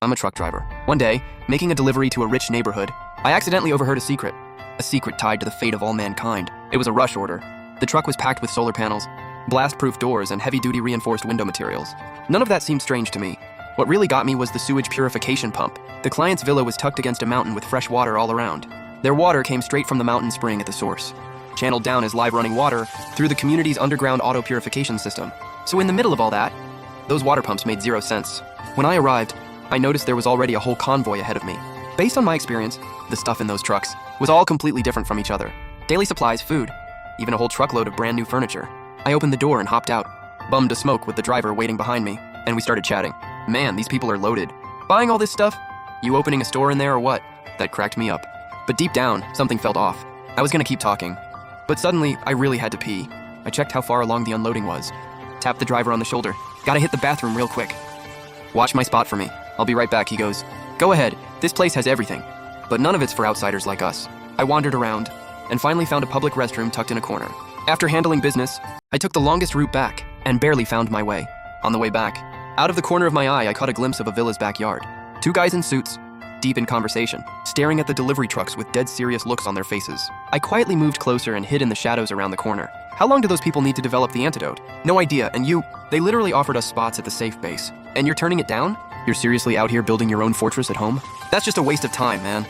I'm a truck driver. One day, making a delivery to a rich neighborhood, I accidentally overheard a secret tied to the fate of all mankind. It was a rush order. The truck was packed with solar panels, blast-proof doors, and heavy-duty reinforced window materials. None of that seemed strange to me. What really got me was the sewage purification pump. The client's villa was tucked against a mountain with fresh water all around. Their water came straight from the mountain spring at the source, channeled down as live running water through the community's underground auto purification system. So in the middle of all that, those water pumps made 0 sense. When I arrived, I noticed there was already a whole convoy ahead of me. Based on my experience, the stuff in those trucks was all completely different from each other. Daily supplies, food, even a whole truckload of brand new furniture. I opened the door and hopped out, bummed to smoke with the driver waiting behind me, and we started chatting. Man, these people are loaded. Buying all this stuff? You opening a store in there or what? That cracked me up. But deep down, something felt off. I was gonna keep talking, but suddenly I really had to pee. I checked how far along the unloading was, tapped the driver on the shoulder. Gotta hit the bathroom real quick. Watch my spot for me. I'll be right back, he goes. Go ahead, this place has everything, but none of it's for outsiders like us. I wandered around and finally found a public restroom tucked in a corner. After handling business, I took the longest route back and barely found my way. On the way back, out of the corner of my eye, I caught a glimpse of a villa's backyard. 2 guys in suits, deep in conversation, staring at the delivery trucks with dead serious looks on their faces. I quietly moved closer and hid in the shadows around the corner. How long do those people need to develop the antidote? No idea, and they literally offered us spots at the safe base. And you're turning it down? You're seriously out here building your own fortress at home? That's just a waste of time, man.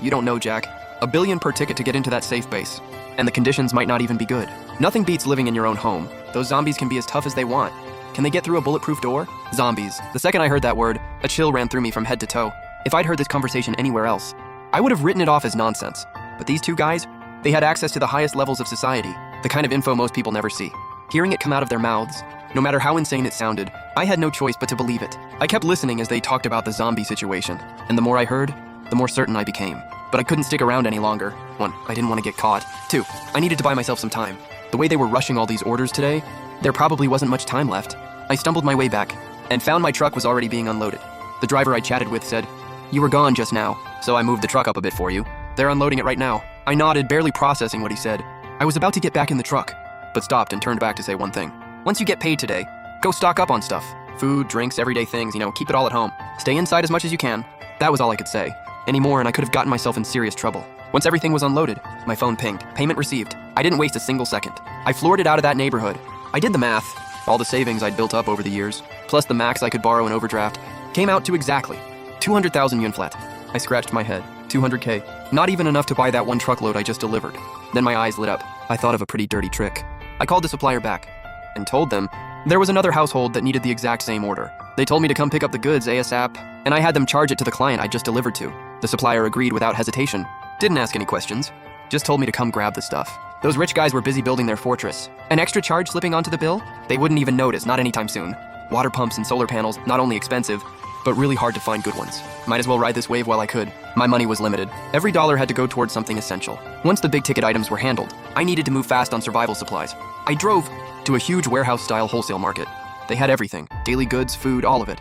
You don't know, Jack. $1 billion per ticket to get into that safe base. And the conditions might not even be good. Nothing beats living in your own home. Those zombies can be as tough as they want. Can they get through a bulletproof door? Zombies. The second I heard that word, a chill ran through me from head to toe. If I'd heard this conversation anywhere else, I would have written it off as nonsense. But these 2 guys, they had access to the highest levels of society, the kind of info most people never see. Hearing it come out of their mouths, no matter how insane it sounded, I had no choice but to believe it. I kept listening as they talked about the zombie situation, and the more I heard, the more certain I became. But I couldn't stick around any longer. 1, I didn't want to get caught. 2, I needed to buy myself some time. The way they were rushing all these orders today, there probably wasn't much time left. I stumbled my way back and found my truck was already being unloaded. The driver I chatted with said, "You were gone just now, so I moved the truck up a bit for you. They're unloading it right now." I nodded, barely processing what he said. I was about to get back in the truck, but stopped and turned back to say one thing. Once you get paid today, go stock up on stuff. Food, drinks, everyday things, keep it all at home. Stay inside as much as you can. That was all I could say. Any more and I could have gotten myself in serious trouble. Once everything was unloaded, my phone pinged. Payment received. I didn't waste a single second. I floored it out of that neighborhood. I did the math. All the savings I'd built up over the years, plus the max I could borrow in overdraft, came out to exactly 200,000 yuan flat. I scratched my head. 200K. Not even enough to buy that 1 truckload I just delivered. Then my eyes lit up. I thought of a pretty dirty trick. I called the supplier back and told them there was another household that needed the exact same order. They told me to come pick up the goods ASAP, and I had them charge it to the client I just delivered to. The supplier agreed without hesitation. Didn't ask any questions. Just told me to come grab the stuff. Those rich guys were busy building their fortress. An extra charge slipping onto the bill? They wouldn't even notice, not anytime soon. Water pumps and solar panels, not only expensive, but really hard to find good ones. Might as well ride this wave while I could. My money was limited. Every dollar had to go towards something essential. Once the big ticket items were handled, I needed to move fast on survival supplies. I drove to a huge warehouse-style wholesale market. They had everything, daily goods, food, all of it.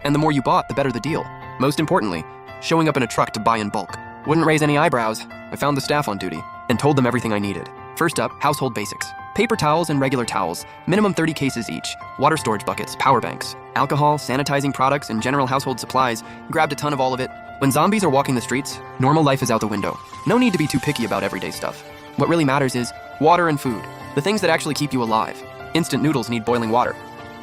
And the more you bought, the better the deal. Most importantly, showing up in a truck to buy in bulk. Wouldn't raise any eyebrows. I found the staff on duty and told them everything I needed. First up, household basics. Paper towels and regular towels, minimum 30 cases each. Water storage buckets, power banks, alcohol, sanitizing products, and general household supplies. Grabbed a ton of all of it. When zombies are walking the streets, normal life is out the window. No need to be too picky about everyday stuff. What really matters is water and food, the things that actually keep you alive. Instant noodles need boiling water.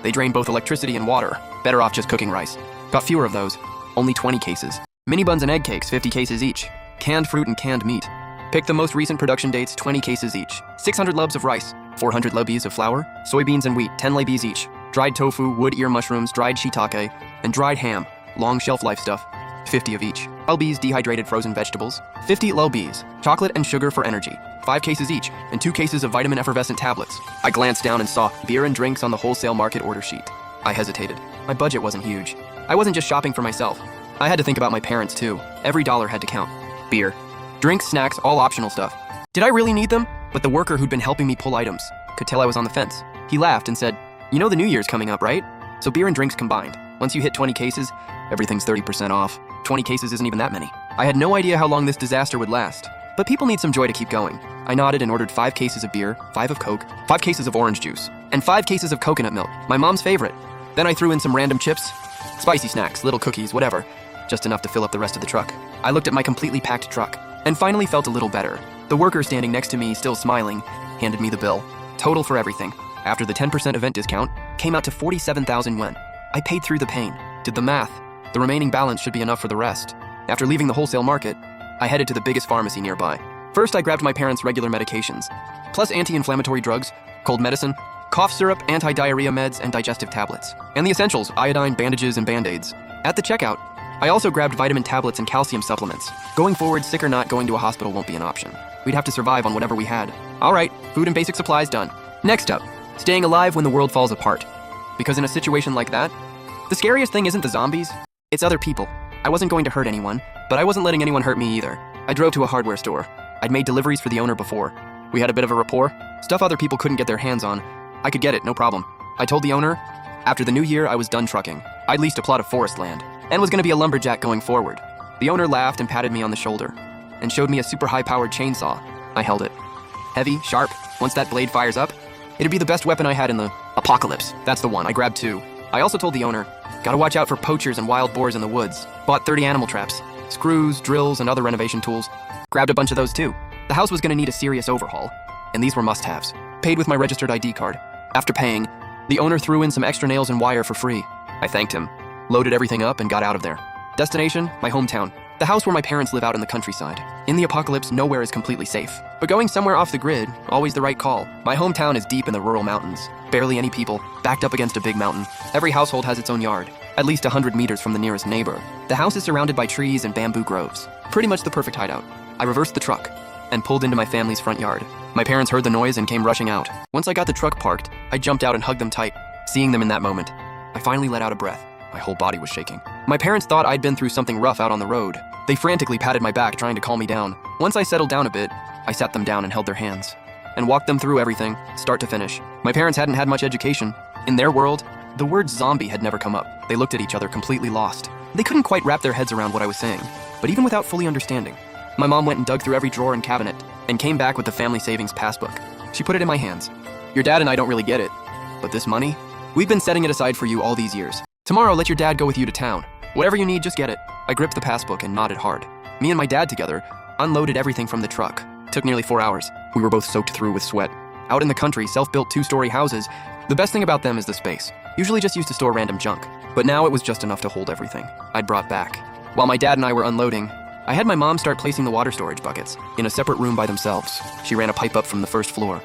They drain both electricity and water. Better off just cooking rice. Got fewer of those, only 20 cases. Mini buns and egg cakes, 50 cases each. Canned fruit and canned meat. Pick the most recent production dates, 20 cases each. 600 lubs of rice, 400 lubis of flour, soybeans and wheat, 10 lubis each. Dried tofu, wood ear mushrooms, dried shiitake, and dried ham, long shelf life stuff, 50 of each. Lbs, dehydrated frozen vegetables, 50 lbs, chocolate and sugar for energy, 5 cases each, and 2 cases of vitamin effervescent tablets. I glanced down and saw beer and drinks on the wholesale market order sheet. I hesitated. My budget wasn't huge. I wasn't just shopping for myself. I had to think about my parents too. Every dollar had to count. Beer, drinks, snacks, all optional stuff. Did I really need them? But the worker who'd been helping me pull items could tell I was on the fence. He laughed and said, "You know the New Year's coming up, right? So beer and drinks combined. Once you hit 20 cases, everything's 30% off. 20 cases isn't even that many." I had no idea how long this disaster would last. But people need some joy to keep going. I nodded and ordered 5 cases of beer, 5 of Coke, 5 cases of orange juice, and 5 cases of coconut milk, my mom's favorite. Then I threw in some random chips, spicy snacks, little cookies, whatever. just enough to fill up the rest of the truck. I looked at my completely packed truck and finally felt a little better. The worker standing next to me, still smiling, handed me the bill. Total for everything, after the 10% event discount, came out to 47,000 yuan. I paid through the pain, did the math. The remaining balance should be enough for the rest. After leaving the wholesale market, I headed to the biggest pharmacy nearby. First, I grabbed my parents' regular medications, plus anti-inflammatory drugs, cold medicine, cough syrup, anti-diarrhea meds, and digestive tablets. And the essentials, iodine, bandages, and band-aids. At the checkout, I also grabbed vitamin tablets and calcium supplements. Going forward, sick or not, going to a hospital won't be an option. We'd have to survive on whatever we had. All right, food and basic supplies done. Next up, staying alive when the world falls apart. Because in a situation like that, the scariest thing isn't the zombies, it's other people. I wasn't going to hurt anyone, but I wasn't letting anyone hurt me either. I drove to a hardware store. I'd made deliveries for the owner before. We had a bit of a rapport. Stuff other people couldn't get their hands on. I could get it, no problem. I told the owner, after the new year, I was done trucking. I'd leased a plot of forest land, and was gonna be a lumberjack going forward. The owner laughed and patted me on the shoulder, and showed me a super high-powered chainsaw. I held it. Heavy, sharp, once that blade fires up, it'd be the best weapon I had in the apocalypse. That's the one, I grabbed two. I also told the owner, gotta watch out for poachers and wild boars in the woods. Bought 30 animal traps, screws, drills, and other renovation tools. Grabbed a bunch of those too. The house was gonna need a serious overhaul, and these were must-haves. Paid with my registered ID card. After paying, the owner threw in some extra nails and wire for free. I thanked him, loaded everything up, and got out of there. Destination, my hometown. The house where my parents live out in the countryside. In the apocalypse, nowhere is completely safe. But going somewhere off the grid, always the right call. My hometown is deep in the rural mountains. Barely any people, backed up against a big mountain. Every household has its own yard, at least 100 meters from the nearest neighbor. The house is surrounded by trees and bamboo groves. Pretty much the perfect hideout. I reversed the truck and pulled into my family's front yard. My parents heard the noise and came rushing out. Once I got the truck parked, I jumped out and hugged them tight. Seeing them in that moment, I finally let out a breath. My whole body was shaking. My parents thought I'd been through something rough out on the road. They frantically patted my back, trying to calm me down. Once I settled down a bit, I sat them down and held their hands, and walked them through everything, start to finish. My parents hadn't had much education. In their world, the word zombie had never come up. They looked at each other completely lost. They couldn't quite wrap their heads around what I was saying. But even without fully understanding, my mom went and dug through every drawer and cabinet, and came back with the family savings passbook. She put it in my hands. Your dad and I don't really get it, but this money, we've been setting it aside for you all these years. Tomorrow, let your dad go with you to town. Whatever you need, just get it. I gripped the passbook and nodded hard. Me and my dad together unloaded everything from the truck. Took nearly 4 hours. We were both soaked through with sweat. Out in the country, self-built 2-story houses, the best thing about them is the space. Usually just used to store random junk, but now it was just enough to hold everything I'd brought back. While my dad and I were unloading, I had my mom start placing the water storage buckets in a separate room by themselves. She ran a pipe up from the first floor.